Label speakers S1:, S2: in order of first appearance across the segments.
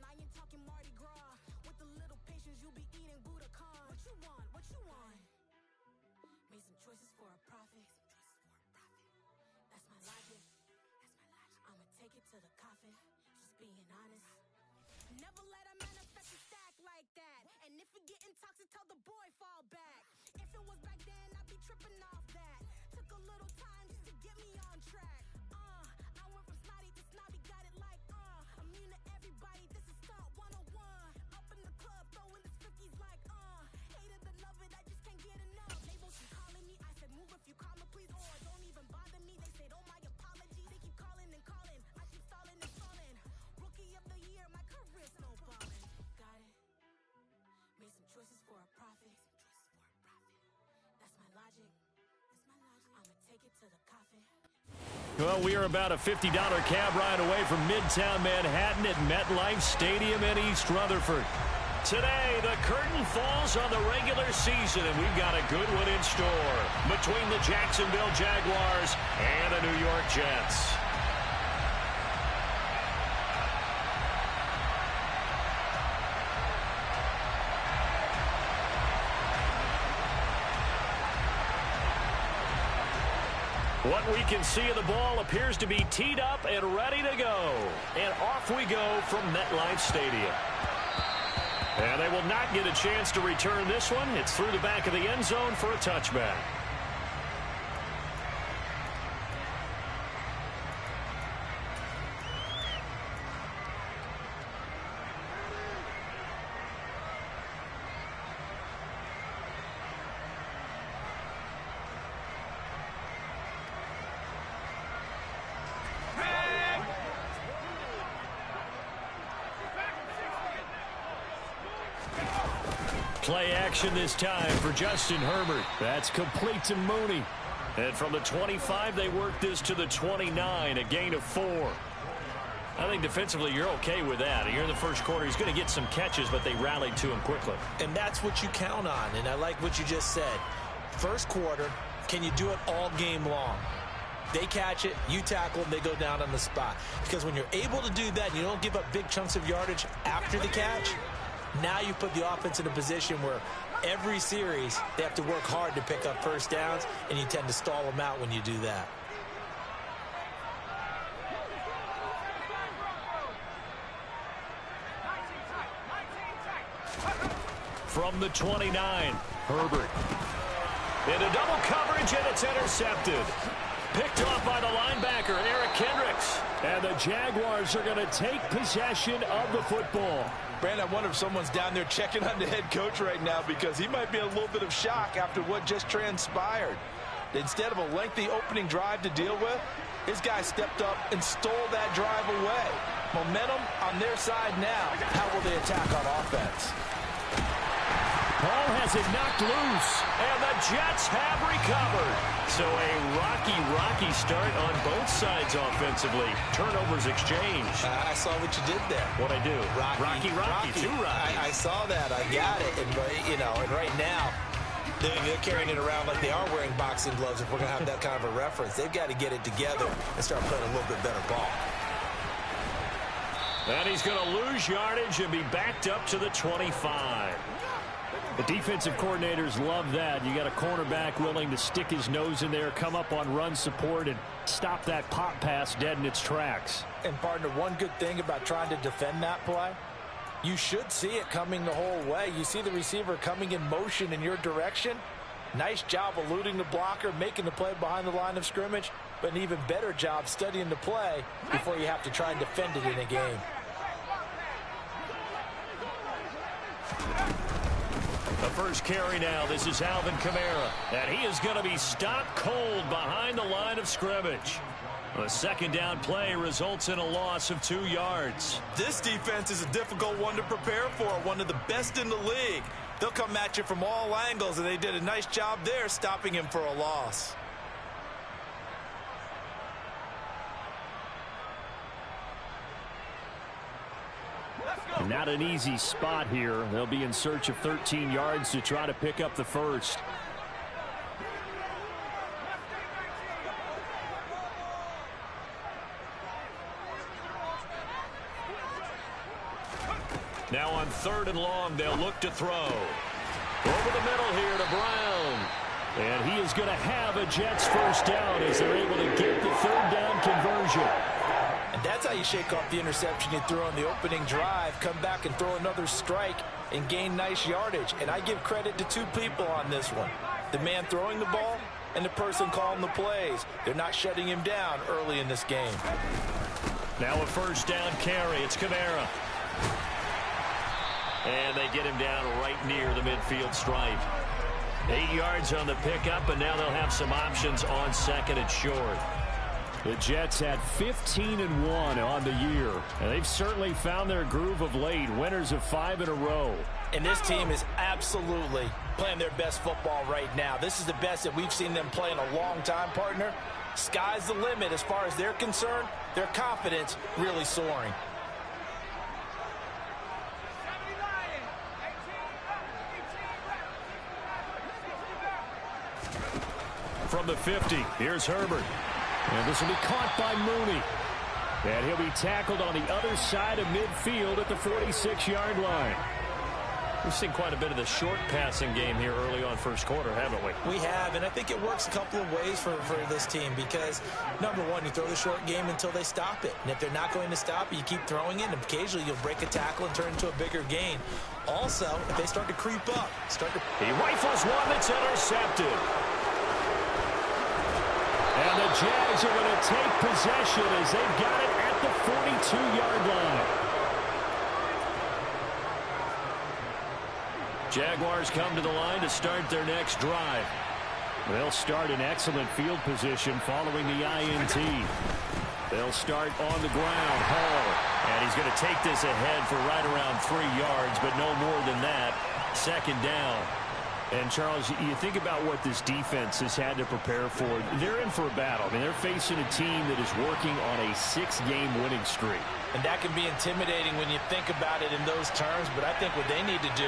S1: I ain't talking Mardi Gras. With a little patience, you'll be eating Budokan. What you want? What you want? Made some choices for a profit. That's my logic. I'ma take it to the coffin. Just being honest. Never let a manifest a stack like that. And if it getting toxic, tell the boy fall back. If it was back then, I'd be tripping off that. Took a little time just to get me on track. I went from snotty to snobby, got it like immune to everybody, this is stunt 101. Up in the club, throwing this 50s like hate it or love it, I just can't get enough. Labels keep calling me, I said move if you call me please, or don't even bother me. They said oh my apology, they keep calling and calling. I keep stalling and stalling. Rookie of the year, my career snowballing. Got it. Made some choices for a profit. That's my logic. I'ma take it to the coffin.
S2: Well, we are about a $50 cab ride away from Midtown Manhattan at MetLife Stadium in East Rutherford. Today, the curtain falls on the regular season, and we've got a good one in store between the Jacksonville Jaguars and the New York Jets. What we can see of the ball appears to be teed up and ready to go. And off we go from MetLife Stadium. And they will not get a chance to return this one. It's through the back of the end zone for a touchback. Play action this time for Justin Herbert. That's complete to Mooney. And from the 25, they work this to the 29, a gain of 4. I think defensively you're okay with that. Here in the first quarter, he's going to get some catches, but they rallied to him quickly.
S3: And that's what you count on, and I like what you just said. First quarter, can you do it all game long? They catch it, you tackle them, they go down on the spot. Because when you're able to do that and you don't give up big chunks of yardage after the catch, now you put the offense in a position where every series they have to work hard to pick up first downs, and you tend to stall them out when you do that.
S2: From the 29, Herbert. Into double coverage, and it's intercepted. Picked off by the linebacker, Eric Kendricks. And the Jaguars are going to take possession of the football.
S4: Brandon, I wonder if someone's down there checking on the head coach right now, because he might be in a little bit of shock after what just transpired. Instead of a lengthy opening drive to deal with, his guy stepped up and stole that drive away. Momentum on their side now. How will they attack on offense?
S2: Ball has it knocked loose, and the Jets have recovered. So a rocky start on both sides offensively. Turnovers exchanged.
S3: I saw what you did there.
S2: What'd I do? Rocky. Two Rockies.
S3: I saw that. I got it. And, and right now, they're carrying it around like they are wearing boxing gloves. If we're going to have that kind of a reference, they've got to get it together and start playing a little bit better ball.
S2: And he's going to lose yardage and be backed up to the 25. The defensive coordinators love that. You got a cornerback willing to stick his nose in there, come up on run support, and stop that pop pass dead in its tracks.
S3: And, partner, one good thing about trying to defend that play, you should see it coming the whole way. You see the receiver coming in motion in your direction. Nice job eluding the blocker, making the play behind the line of scrimmage, but an even better job studying the play before you have to try and defend it in a game.
S2: The first carry now. This is Alvin Kamara. And he is going to be stopped cold behind the line of scrimmage. The second down play results in a loss of 2 yards.
S4: This defense is a difficult one to prepare for, one of the best in the league. They'll come at you from all angles, and they did a nice job there stopping him for a loss.
S2: Not an easy spot here. They'll be in search of 13 yards to try to pick up the first. Now on 3rd and long, they'll look to throw. Over the middle here to Brown. And he is going to have a Jets first down as they're able to get the 3rd down conversion.
S3: And that's how you shake off the interception you threw on the opening drive, come back and throw another strike and gain nice yardage. And I give credit to 2 people on this one. The man throwing the ball and the person calling the plays. They're not shutting him down early in this game.
S2: Now a first down carry. It's Kamara. And they get him down right near the midfield stripe. 8 yards on the pickup, and now they'll have some options on 2nd and short.
S5: The Jets had 15-1 on the year, and they've certainly found their groove of late, winners of 5 in a row.
S3: And this team is absolutely playing their best football right now. This is the best that we've seen them play in a long time, partner. Sky's the limit as far as they're concerned. Their confidence really soaring.
S2: From the 50, here's Herbert.
S5: And this will be caught by Mooney. And he'll be tackled on the other side of midfield at the 46-yard line.
S2: We've seen quite a bit of the short passing game here early on first quarter, haven't we?
S3: We have, and I think it works a couple of ways for this team because, number one, you throw the short game until they stop it. And if they're not going to stop it, you keep throwing it, and occasionally you'll break a tackle and turn into a bigger gain. Also, if they start to creep up,
S2: he rifles one that's intercepted.
S5: And the Jags are going to take possession as they've got it at the 42-yard line.
S2: Jaguars come to the line to start their next drive.
S5: They'll start in excellent field position following the INT. They'll start on the ground. Hall.
S2: And he's going to take this ahead for right around 3 yards, but no more than that. 2nd down.
S5: And, Charles, you think about what this defense has had to prepare for. They're in for a battle. I mean, they're facing a team that is working on a 6-game winning streak.
S3: And that can be intimidating when you think about it in those terms, but I think what they need to do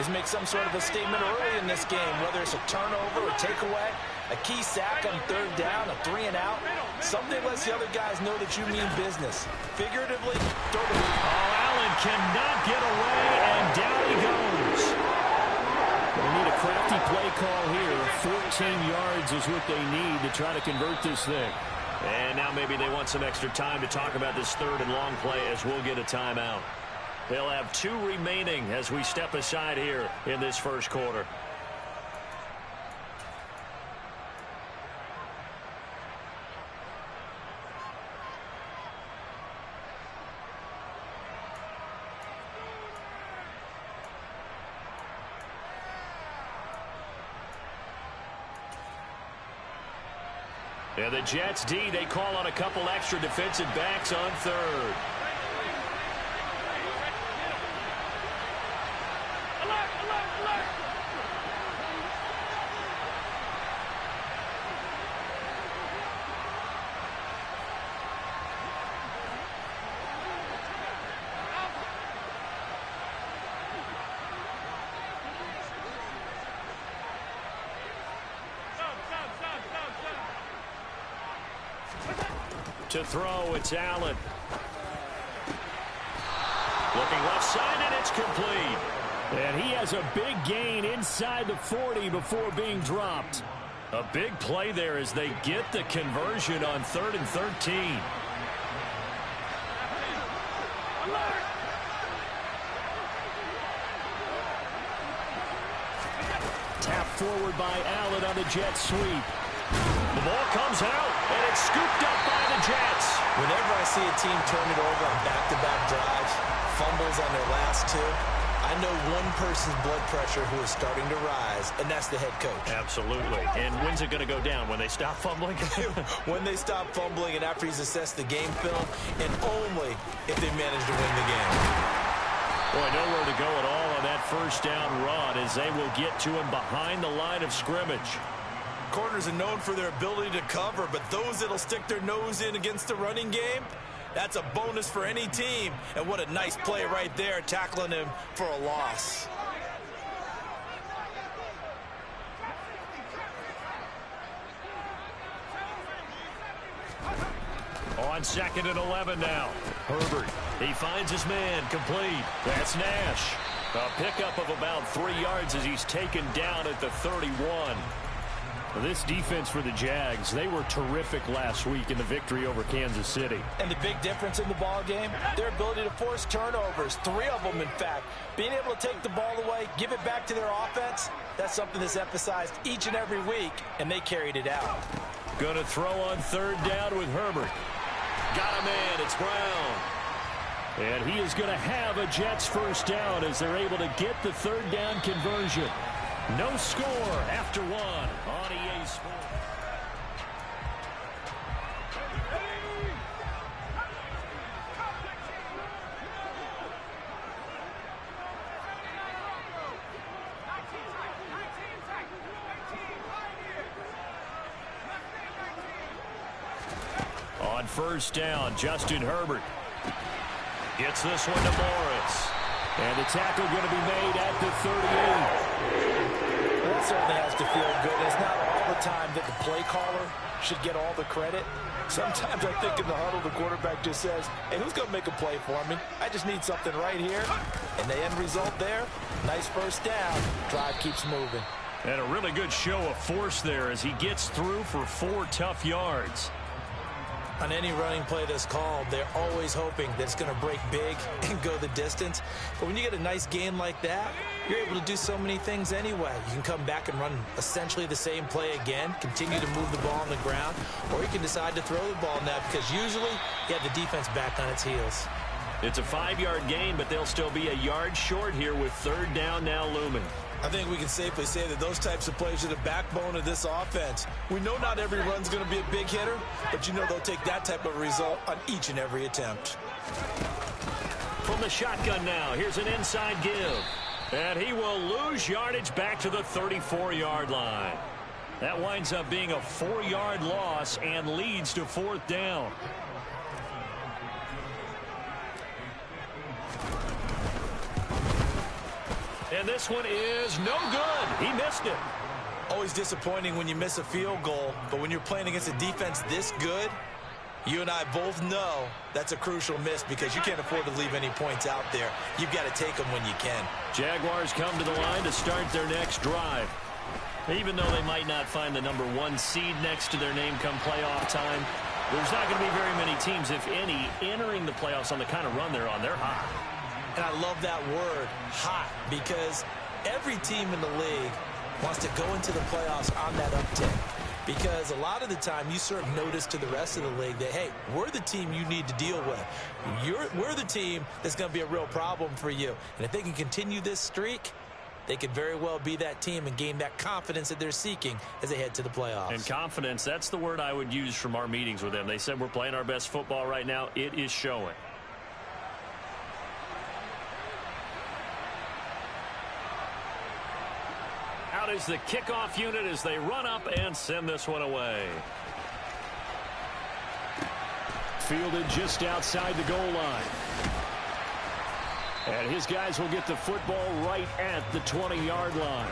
S3: is make some sort of a statement early in this game, whether it's a turnover, a takeaway, a key sack on 3rd down, a 3-and-out, something lets the other guys know that you mean business. Figuratively, throw the ball.
S2: Oh, Allen cannot get away, and down he goes.
S5: They need a crafty play call here. 14 yards is what they need to try to convert this thing.
S2: And now maybe they want some extra time to talk about this 3rd and long play as we'll get a timeout. They'll have 2 remaining as we step aside here in this first quarter. And the Jets D, they call on a couple extra defensive backs on 3rd. To throw, it's Allen. Looking left side, and it's complete.
S5: And he has a big gain inside the 40 before being dropped.
S2: A big play there as they get the conversion on 3rd and 13.
S5: Tapped forward by Allen on the jet sweep.
S2: The ball comes out, and it's scooped up by the Jets.
S3: Whenever I see a team turn it over on back-to-back drives, fumbles on their last 2, I know one person's blood pressure who is starting to rise, and that's the head coach.
S2: Absolutely. And when's it going to go down? When they stop fumbling?
S3: When they stop fumbling and after he's assessed the game film, and only if they manage to win the game.
S2: Boy, nowhere to go at all on that first down run as they will get to him behind the line of scrimmage.
S3: Corners are known for their ability to cover, but those that'll stick their nose in against the running game, that's a bonus for any team. And what a nice play right there, tackling him for a loss.
S2: On 2nd and 11 now. Herbert He finds his man, complete. That's Nash. A pickup of about 3 yards as he's taken down at the 31. This defense for the Jags, they were terrific last week in the victory over Kansas City.
S3: And the big difference in the ball game, their ability to force turnovers, 3 of them in fact. Being able to take the ball away, give it back to their offense, that's something that's emphasized each and every week, and they carried it out.
S2: Going to throw on 3rd down with Herbert. Got a man, it's Brown. And he is going to have a Jets first down as they're able to get the 3rd down conversion. No score after 1 on EA Sports. On 1st down, Justin Herbert gets this one to Morris. And the tackle going to be made at the 38.
S3: Well, that certainly has to feel good. It's not all the time that the play caller should get all the credit. Sometimes I think in the huddle, the quarterback just says, hey, who's going to make a play for me? I just need something right here. And the end result there, nice first down. Drive keeps moving.
S2: And a really good show of force there as he gets through for 4 tough yards.
S3: On any running play that's called, they're always hoping that it's going to break big and go the distance. But when you get a nice gain like that, you're able to do so many things anyway. You can come back and run essentially the same play again, continue to move the ball on the ground, or you can decide to throw the ball now because usually you have the defense back on its heels.
S2: It's a 5-yard gain, but they'll still be a yard short here with 3rd down now looming.
S3: I think we can safely say that those types of plays are the backbone of this offense. We know not every run's going to be a big hitter, but you know they'll take that type of result on each and every attempt.
S2: From the shotgun now, here's an inside give. And he will lose yardage back to the 34-yard line. That winds up being a 4-yard loss and leads to 4th down. And this one is no good. He missed it.
S3: Always disappointing when you miss a field goal, but when you're playing against a defense this good, you and I both know that's a crucial miss because you can't afford to leave any points out there. You've got to take them when you can.
S2: Jaguars come to the line to start their next drive. Even though they might not find the number 1 seed next to their name come playoff time, there's not going to be very many teams, if any, entering the playoffs on the kind of run they're on. They're hot.
S3: And I love that word, hot, because every team in the league wants to go into the playoffs on that uptick. Because a lot of the time you serve notice to the rest of the league that, hey, we're the team you need to deal with. We're the team that's going to be a real problem for you. And if they can continue this streak, they could very well be that team and gain that confidence that they're seeking as they head to the playoffs.
S2: And confidence, that's the word I would use from our meetings with them. They said we're playing our best football right now. It is showing. Out is the kickoff unit as they run up and send this one away. Fielded just outside the goal line. And his guys will get the football right at the 20-yard line.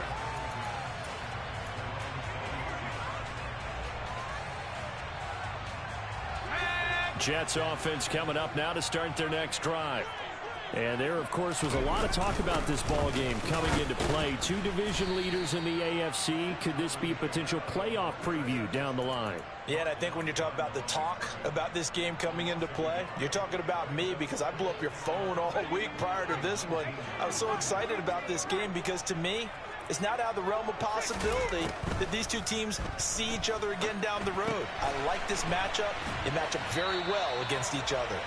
S2: Jets offense coming up now to start their next drive. And there, of course, was a lot of talk about this ball game coming into play. 2 division leaders in the AFC. Could this be a potential playoff preview down the line?
S3: Yeah, and I think when you're talking about the talk about this game coming into play, you're talking about me because I blew up your phone all week prior to this one. I was so excited about this game because, to me, it's not out of the realm of possibility that these 2 teams see each other again down the road. I like this matchup. They match up very well against each other.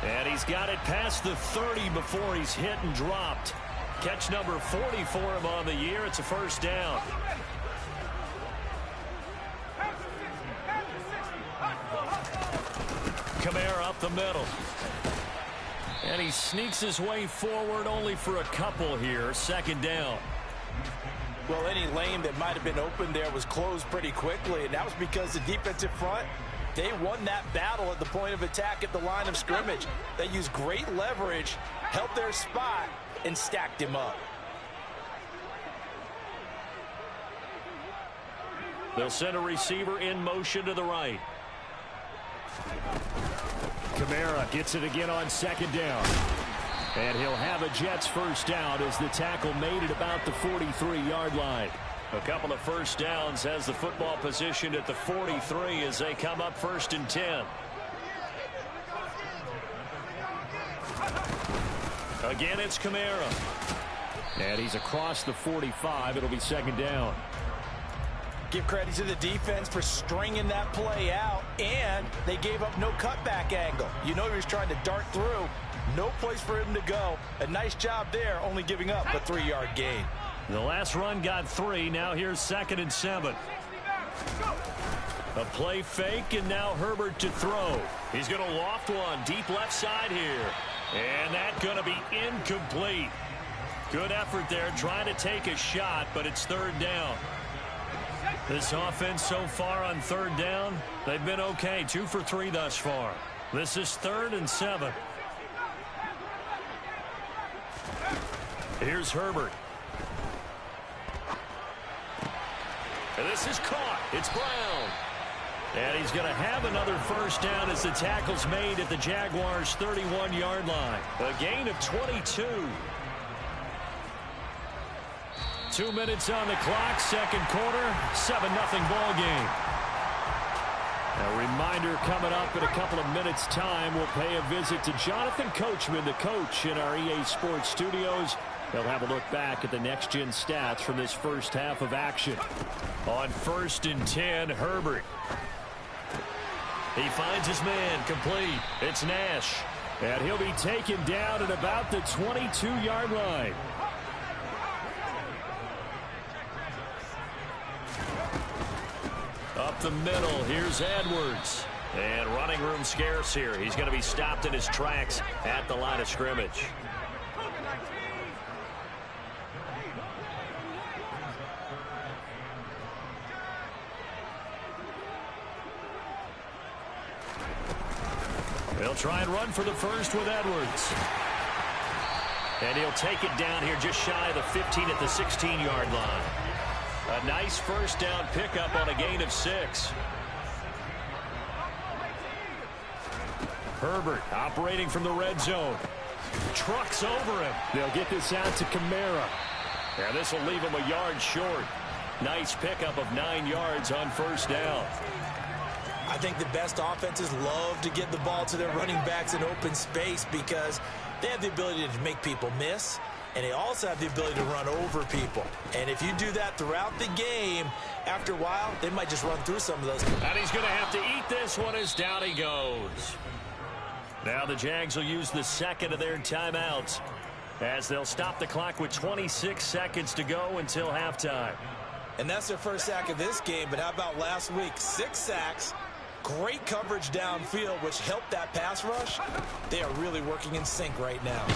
S2: And he's got it past the 30 before he's hit and dropped. Catch number 40 for him on the year. It's a first down. Kamara up the middle. And he sneaks his way forward only for a couple here. Second down.
S3: Well, any lane that might have been open there was closed pretty quickly, and that was because the defensive front, they won that battle at the point of attack at the line of scrimmage. They used great leverage, held their spot, and stacked him up.
S2: They'll send a receiver in motion to the right.
S5: Kamara gets it again on second down. And he'll have a Jets first down as the tackle made at about the 43-yard line.
S2: A couple of first downs has the football positioned at the 43 as they come up 1st and 10. Again, it's Kamara.
S5: And he's across the 45. It'll be second down.
S3: Give credit to the defense for stringing that play out, and they gave up no cutback angle. You know he was trying to dart through. No place for him to go. A nice job there, only giving up a 3-yard gain.
S2: The last run got 3. Now here's 2nd and 7. A play fake, and now Herbert to throw. He's going to loft one deep left side here. And that's going to be incomplete. Good effort there trying to take a shot, but it's 3rd down. This offense so far on 3rd down, they've been okay. 2 for 3 thus far. This is 3rd and 7. Here's Herbert. And this is caught. It's Brown. And he's going to have another first down as the tackle's made at the Jaguars' 31-yard line. A gain of 22. 2 minutes on the clock, second quarter, 7-0 ball game. A reminder coming up in a couple of minutes' time, we'll pay a visit to Jonathan Coachman, the coach in our EA Sports studios. They'll have a look back at the next-gen stats from this first half of action. On 1st and 10, Herbert. He finds his man, complete. It's Nash. And he'll be taken down at about the 22-yard line. Up the middle, here's Edwards. And running room scarce here. He's going to be stopped in his tracks at the line of scrimmage. They'll try and run for the first with Edwards. And he'll take it down here just shy of the 15 at the 16-yard line. A nice first down pickup on a gain of 6. Herbert operating from the red zone. Trucks over him.
S5: They'll get this out to Kamara.
S2: And this will leave him a yard short. Nice pickup of 9 yards on first down.
S3: I think the best offenses love to get the ball to their running backs in open space because they have the ability to make people miss, and they also have the ability to run over people. And if you do that throughout the game, after a while, they might just run through some of those.
S2: And he's going to have to eat this one as down he goes. Now the Jags will use the second of their timeouts as they'll stop the clock with 26 seconds to go until halftime.
S3: And that's their first sack of this game, but how about last week? 6 sacks. Great coverage downfield, which helped that pass rush. They are really working in sync right now.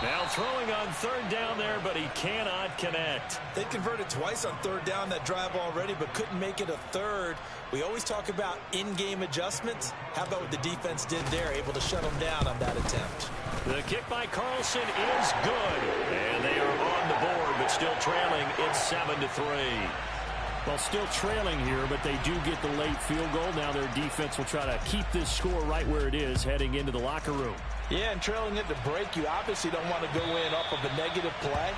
S2: Now throwing on 3rd down there, but he cannot connect.
S3: They converted twice on 3rd down that drive already, but couldn't make it a 3rd. We always talk about in-game adjustments. How about what the defense did there, able to shut them down on that attempt?
S2: The kick by Carlson is good. And they are on the board, but still trailing. It's 7-3.
S5: Well, still trailing here, but they do get the late field goal. Now their defense will try to keep this score right where it is heading into the locker room.
S3: Yeah, and trailing it to break, you obviously don't want to go in off of a negative play.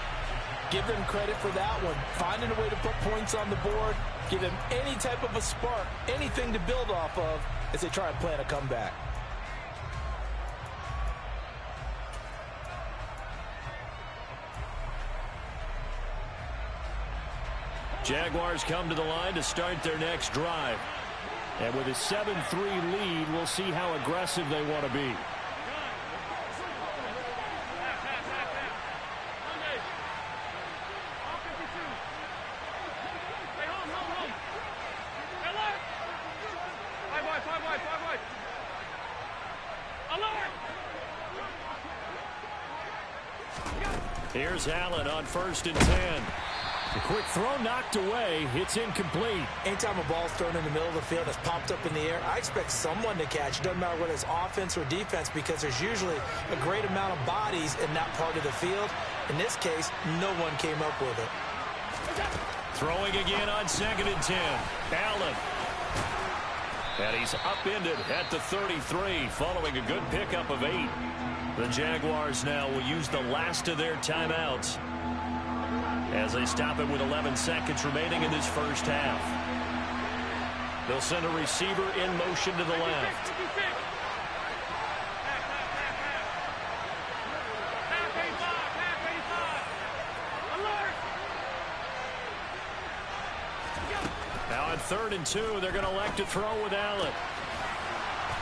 S3: Give them credit for that one. Finding a way to put points on the board, give them any type of a spark, anything to build off of as they try and plan a comeback.
S2: Jaguars come to the line to start their next drive.
S5: And with a 7-3 lead, we'll see how aggressive they want to be.
S2: Here's Allen on 1st and 10.
S5: The quick throw knocked away. It's incomplete.
S3: Anytime a ball's thrown in the middle of the field that's popped up in the air, I expect someone to catch. Doesn't matter whether it's offense or defense because there's usually a great amount of bodies in that part of the field. In this case, no one came up with it.
S2: Throwing again on 2nd and 10. Allen. And he's upended at the 33 following a good pickup of 8. The Jaguars now will use the last of their timeouts as they stop it with 11 seconds remaining in this first half. They'll send a receiver in motion to the left. Now at 3rd and 2, they're going to elect to throw with Allen.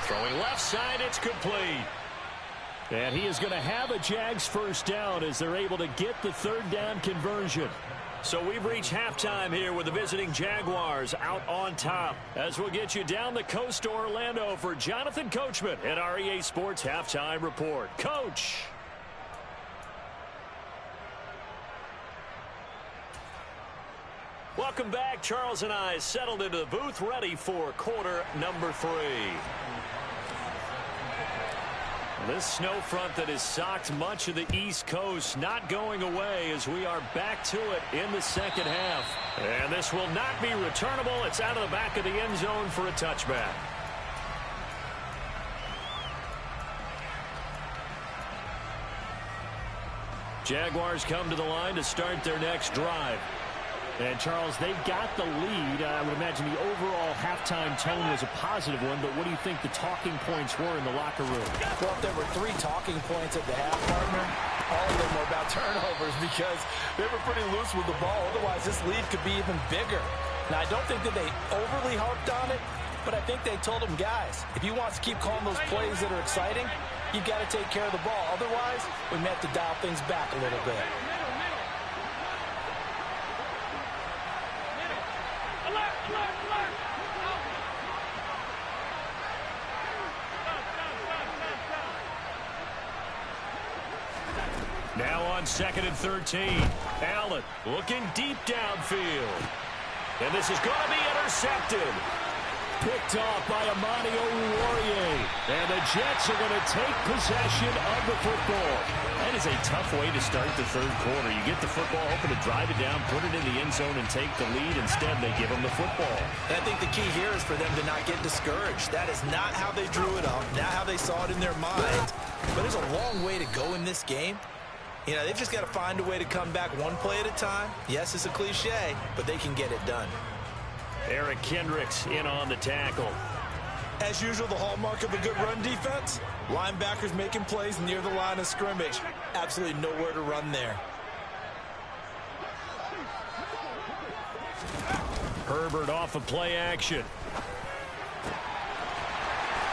S2: Throwing left side, it's complete. And he is going to have a Jags first down as they're able to get the 3rd down conversion. So we've reached halftime here with the visiting Jaguars out on top. As we'll get you down the coast to Orlando for Jonathan Coachman at our EA Sports Halftime Report. Coach. Welcome back. Charles and I settled into the booth ready for quarter number 3. This snow front that has socked much of the East Coast not going away as we are back to it in the second half. And this will not be returnable. It's out of the back of the end zone for a touchback. Jaguars come to the line to start their next drive. And, Charles, they've got the lead. I would imagine the overall halftime tone was a positive one, but what do you think the talking points were in the locker room?
S3: Well, if there were 3 talking points at the half, partner, all of them were about turnovers because they were pretty loose with the ball. Otherwise, this lead could be even bigger. Now, I don't think that they overly harped on it, but I think they told them, guys, if you want to keep calling those plays that are exciting, you've got to take care of the ball. Otherwise, we may have to dial things back a little bit.
S2: Now on 2nd and 13. Allen looking deep downfield. And this is going to be intercepted. Picked off by Amani Oruwariye. And the Jets are going to take possession of the football. That is a tough way to start the 3rd quarter. You get the football, hoping to drive it down, put it in the end zone, and take the lead. Instead, they give them the football.
S3: And I think the key here is for them to not get discouraged. That is not how they drew it up, not how they saw it in their mind. But there's a long way to go in this game. You know, they've just got to find a way to come back one play at a time. Yes, it's a cliche, but they can get it done.
S2: Eric Kendricks in on the tackle.
S4: As usual, the hallmark of a good run defense, linebackers making plays near the line of scrimmage.
S3: Absolutely nowhere to run there.
S2: Herbert off of play action.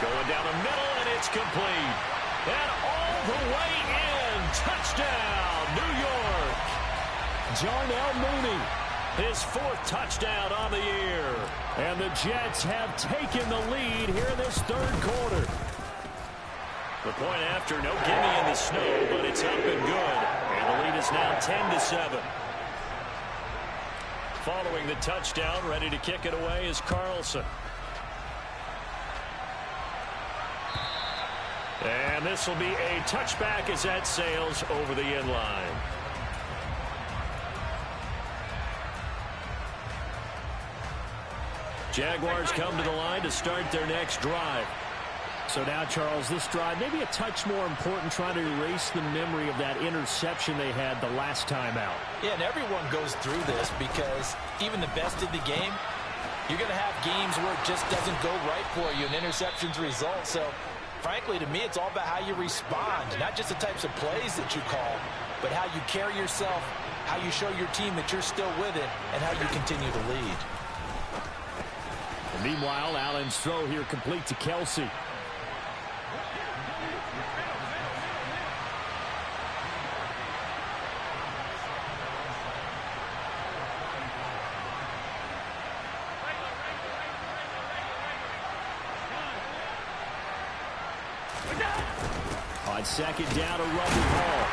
S2: Going down the middle, and it's complete. And all the way in. Touchdown, New York. Darnell Mooney. His 4th touchdown on the year. And the Jets have taken the lead here in this 3rd quarter. The point after, no gimme in the snow, but it's up and good. And the lead is now 10-7. Following the touchdown, ready to kick it away is Carlson. And this will be a touchback as that sails over the end line. Jaguars come to the line to start their next drive. So now, Charles, this drive maybe a touch more important, trying to erase the memory of that interception they had the last time out.
S3: Yeah, and everyone goes through this because even the best in the game, you're going to have games where it just doesn't go right for you and interceptions result. So, frankly, to me, it's all about how you respond, not just the types of plays that you call, but how you carry yourself, how you show your team that you're still with it, and how you continue to lead.
S2: And meanwhile, Allen's throw here complete to Kelsey. On 2nd down, a run the ball.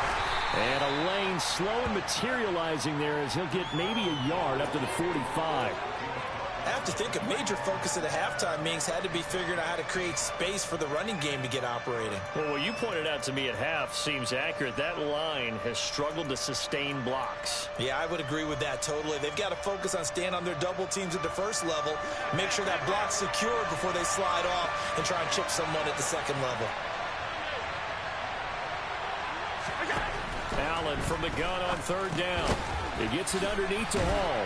S2: And a lane slow and materializing there as he'll get maybe a yard up to the 45.
S3: I have to think a major focus at the halftime meetings had to be figuring out how to create space for the running game to get operating.
S2: Well, what you pointed out to me at half seems accurate. That line has struggled to sustain blocks.
S3: Yeah, I would agree with that totally. They've got to focus on staying on their double teams at the first level, make sure that block's secured before they slide off and try and chip someone at the second level.
S2: Allen from the gun on third down. He gets it underneath to Hall.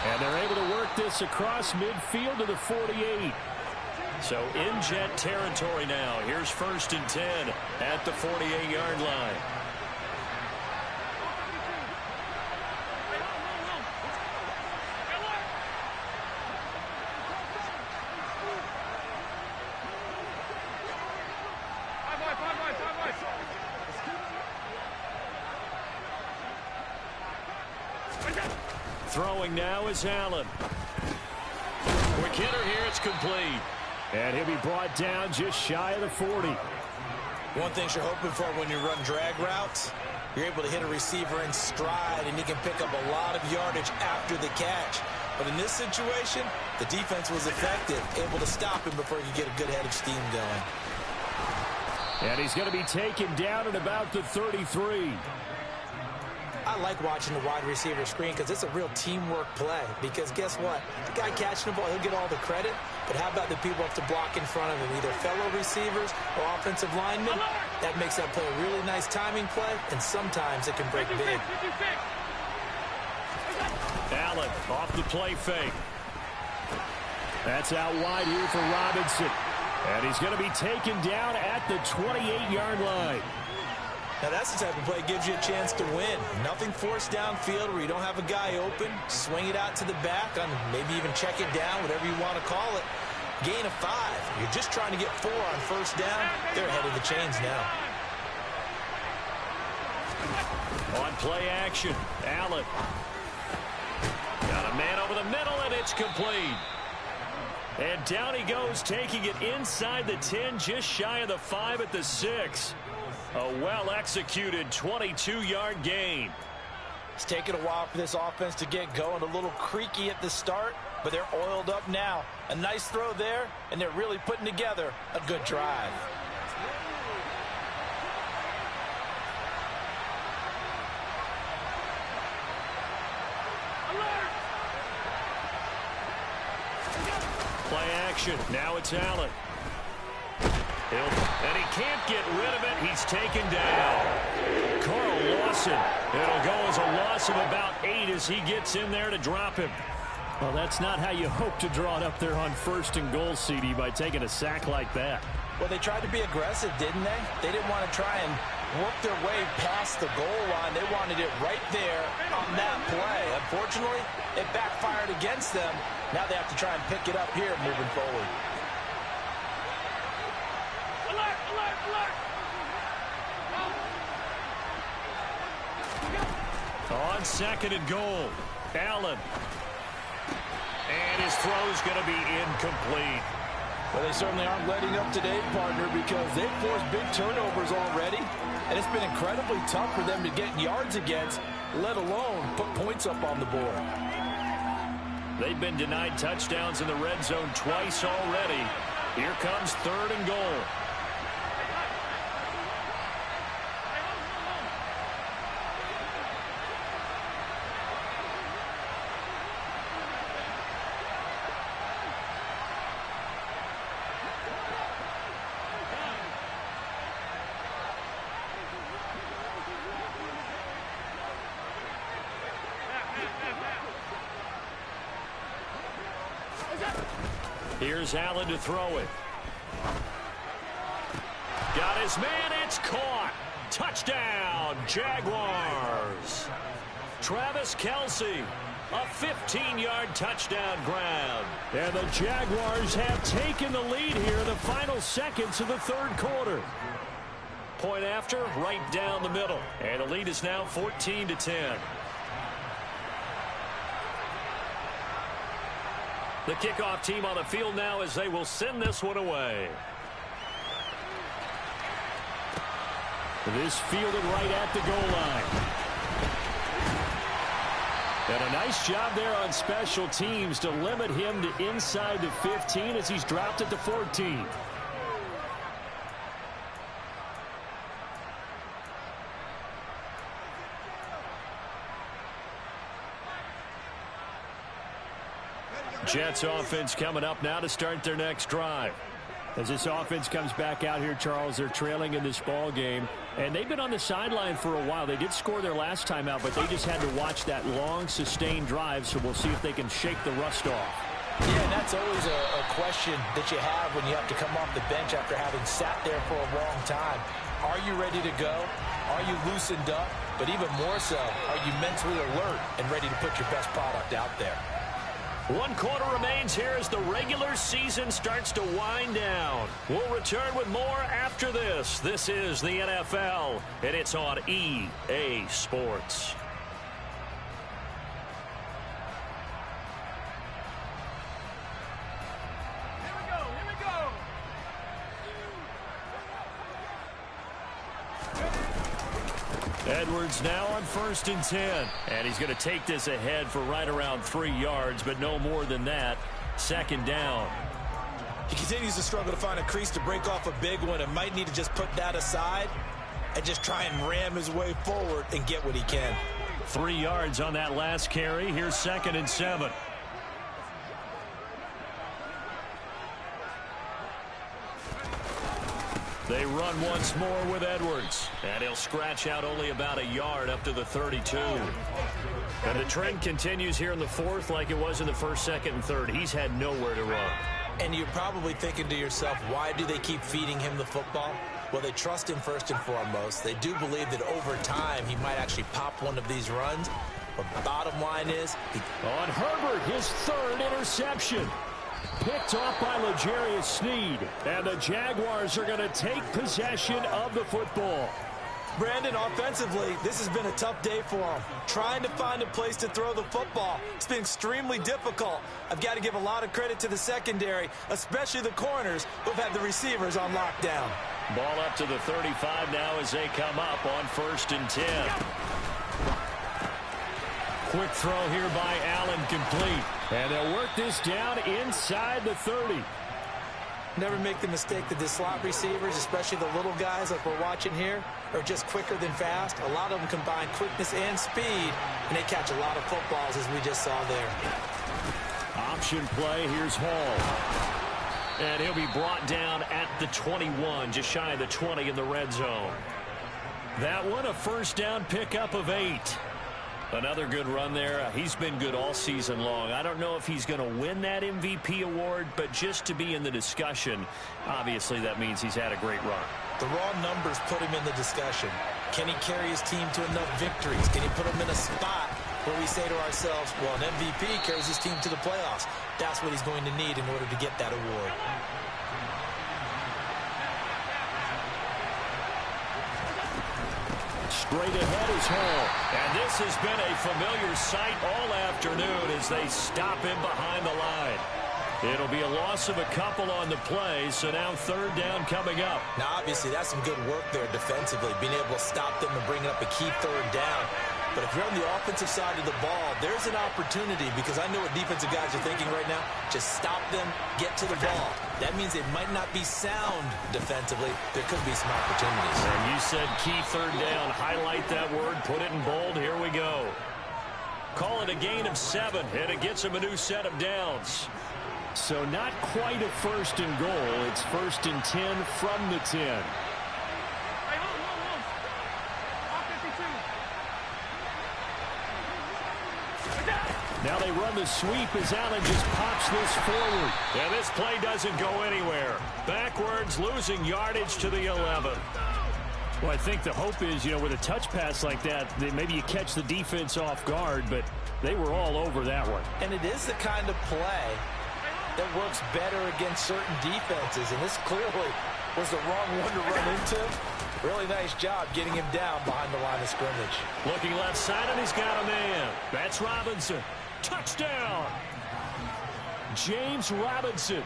S2: And they're able to work this across midfield to the 48. So in Jet territory now. Here's 1st and 10 at the 48-yard line. Throwing now is Allen. Quick hitter here, it's complete. And he'll be brought down just shy of the 40.
S3: One thing you're hoping for when you run drag routes, you're able to hit a receiver in stride, and he can pick up a lot of yardage after the catch. But in this situation, the defense was effective, able to stop him before he could get a good head of steam going.
S2: And he's going to be taken down at about the 33.
S3: I like watching the wide receiver screen because it's a real teamwork play. Because guess what? The guy catching the ball, he'll get all the credit. But how about the people have to block in front of him, either fellow receivers or offensive linemen? That makes that play a really nice timing play, and sometimes it can break big.
S2: Allen off the play fake. That's out wide here for Robinson. And he's going to be taken down at the 28-yard line.
S3: Now, that's the type of play that gives you a chance to win. Nothing forced downfield where you don't have a guy open. Swing it out to the back, and maybe even check it down, whatever you want to call it. Gain of 5. You're just trying to get 4 on first down. They're ahead of the chains now.
S2: On play action, Allen. Got a man over the middle, and it's complete. And down he goes, taking it inside the 10, just shy of the 5 at the 6. A well-executed 22-yard gain.
S3: It's taken a while for this offense to get going. A little creaky at the start, but they're oiled up now. A nice throw there, and they're really putting together a good drive.
S2: Play action. Now it's Allen. And he can't get rid of it. He's taken down. Carl Lawson. It'll go as a loss of about 8 as he gets in there to drop him. Well, that's not how you hope to draw it up there on 1st and goal, CD, by taking a sack like that.
S3: Well, they tried to be aggressive, didn't they? They didn't want to try and work their way past the goal line. They wanted it right there on that play. Unfortunately, it backfired against them. Now they have to try and pick it up here moving forward.
S2: On 2nd and goal, Allen. And his throw's going to be incomplete.
S4: Well, they certainly aren't letting up today, partner, because they've forced big turnovers already. And it's been incredibly tough for them to get yards against, let alone put points up on the board.
S2: They've been denied touchdowns in the red zone twice already. Here comes 3rd and goal. Here's Allen to throw it. Got his man, it's caught. Touchdown, Jaguars. Travis Kelce, a 15-yard touchdown grab. And the Jaguars have taken the lead here in the final seconds of the 3rd quarter. Point after, right down the middle. And the lead is now 14-10. The kickoff team on the field now as they will send this one away. This fielded right at the goal line.
S5: And a nice job there on special teams to limit him to inside the 15 as he's dropped it to 14. Jets offense coming up now to start their next drive. As this offense comes back out here, Charles, they're trailing in this ball game. And they've been on the sideline for a while. They did score their last time out, but they just had to watch that long, sustained drive. So we'll see if they can shake the rust off.
S3: Yeah, and that's always a question that you have when you have to come off the bench after having sat there for a long time. Are you ready to go? Are you loosened up? But even more so, are you mentally alert and ready to put your best product out there?
S2: 1 quarter remains here as the regular season starts to wind down. We'll return with more after this. This is the NFL, and it's on EA Sports. Edwards now on 1st and 10. And he's going to take this ahead for right around 3 yards, but no more than that. 2nd down.
S3: He continues to struggle to find a crease to break off a big one and might need to just put that aside and just try and ram his way forward and get what he can.
S2: 3 yards on that last carry. Here's 2nd and 7. They run once more with Edwards. And he'll scratch out only about a yard up to the 32. And the trend continues here in the 4th like it was in the 1st, 2nd, and 3rd. He's had nowhere to run.
S3: And you're probably thinking to yourself, why do they keep feeding him the football? Well, they trust him first and foremost. They do believe that over time he might actually pop one of these runs. But the bottom line is...
S5: On Herbert, his 3rd interception. Picked off by L'Jarius Sneed. And the Jaguars are going to take possession of the football.
S3: Brandon, offensively, this has been a tough day for him. Trying to find a place to throw the football. It's been extremely difficult. I've got to give a lot of credit to the secondary, especially the corners who've had the receivers on lockdown.
S2: Ball up to the 35 now as they come up on 1st and 10. Quick throw here by Allen, complete.
S5: And they'll work this down inside the 30.
S3: Never make the mistake that the slot receivers, especially the little guys like we're watching here, are just quicker than fast. A lot of them combine quickness and speed, and they catch a lot of footballs, as we just saw there.
S2: Option play. Here's Hall. And he'll be brought down at the 21, just shy of the 20 in the red zone. That one, a 1st down pickup of 8. Another good run there. He's been good all season long. I don't know if he's going to win that MVP award, but just to be in the discussion, obviously that means he's had a great run.
S3: The raw numbers put him in the discussion. Can he carry his team to enough victories? Can he put him in a spot where we say to ourselves, well, an MVP carries his team to the playoffs. That's what he's going to need in order to get that award.
S2: Straight ahead is Hall. And this has been a familiar sight all afternoon as they stop him behind the line. It'll be a loss of a couple on the play, so now 3rd down coming up.
S3: Now, obviously, that's some good work there defensively, being able to stop them and bring up a key 3rd down. But if you're on the offensive side of the ball, there's an opportunity, because I know what defensive guys are thinking right now. Just stop them, get to the ball. That means they might not be sound defensively. There could be some opportunities.
S2: And you said key 3rd down. Highlight that word. Put it in bold. Here we go. Call it a gain of 7, and it gets him a new set of downs.
S5: So not quite a 1st and goal. It's 1st and 10 from the 10. Now they run the sweep as Allen just pops this forward.
S2: And this play doesn't go anywhere. Backwards, losing yardage to the 11.
S5: Well, I think the hope is, with a touch pass like that, that maybe you catch the defense off guard, but they were all over that one.
S3: And it is the kind of play that works better against certain defenses, and this clearly was the wrong one to run into. Really nice job getting him down behind the line of scrimmage.
S2: Looking left side, and he's got a man. That's Robinson. Touchdown!
S5: James Robinson.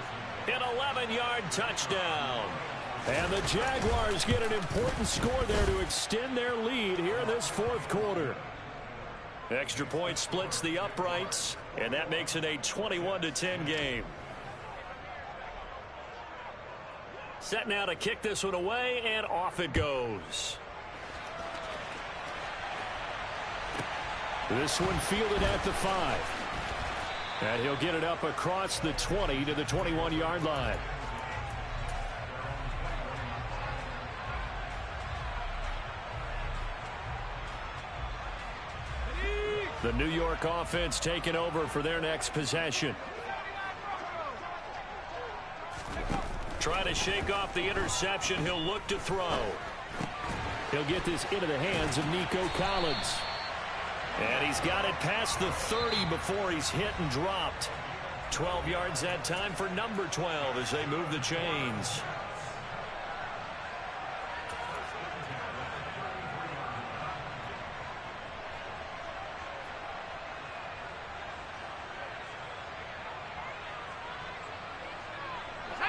S2: An 11-yard touchdown.
S5: And the Jaguars get an important score there to extend their lead here in this 4th quarter.
S2: Extra point splits the uprights, and that makes it a 21-10 game. Set now to kick this one away, and off it goes. This one fielded at the 5. And he'll get it up across the 20 to the 21-yard line. The New York offense taking over for their next possession. Trying to shake off the interception. He'll look to throw. He'll get this into the hands of Nico Collins. And he's got it past the 30 before he's hit and dropped. 12 yards that time for number 12 as they move the chains.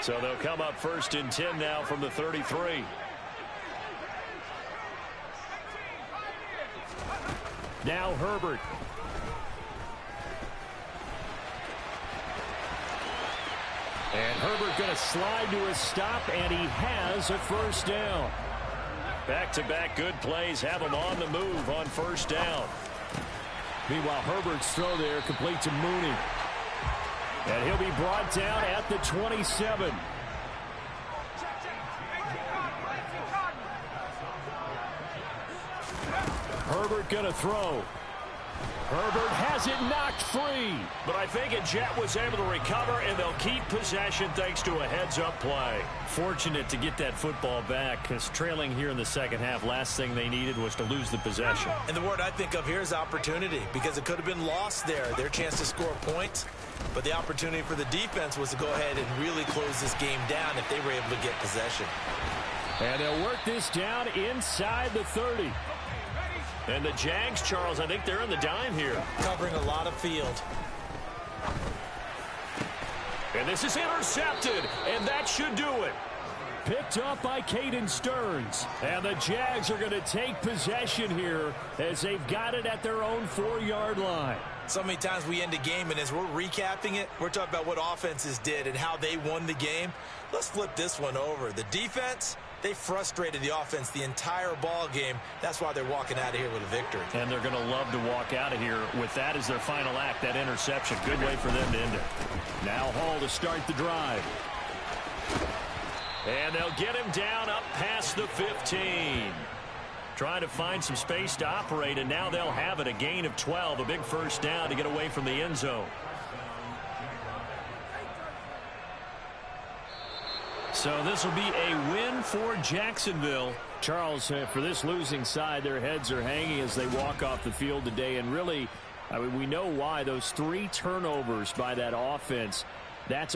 S2: So they'll come up 1st and 10 now from the 33. Now Herbert. And Herbert going to slide to a stop, and he has a 1st down. Back-to-back good plays have him on the move on 1st down. Meanwhile, Herbert's throw there complete to Mooney. And he'll be brought down at the 27. Herbert going to throw. Herbert has it knocked free. But I think Jet was able to recover, and they'll keep possession thanks to a heads-up play. Fortunate to get that football back, because trailing here in the second half, last thing they needed was to lose the possession.
S3: And the word I think of here is opportunity, because it could have been lost there, their chance to score points. But the opportunity for the defense was to go ahead and really close this game down if they were able to get possession.
S2: And they'll work this down inside the 30. And the Jags, Charles, I think they're in the dime here.
S3: Covering a lot of field.
S2: And this is intercepted, and that should do it. Picked up by Caden Stearns. And the Jags are going to take possession here as they've got it at their own 4-yard line.
S3: So many times we end a game, and as we're recapping it, we're talking about what offenses did and how they won the game. Let's flip this one over. The defense, they frustrated the offense the entire ball game. That's why they're walking out of here with a victory.
S2: And they're going to love to walk out of here with that as their final act, that interception. Good way for them to end it. Now Hall to start the drive. And they'll get him down up past the 15. Trying to find some space to operate, and now they'll have it. A gain of 12, a big 1st down to get away from the end zone. So this will be a win for Jacksonville. Charles, for this losing side, their heads are hanging as they walk off the field today. And really, I mean, we know why. Those 3 turnovers by that offense, that's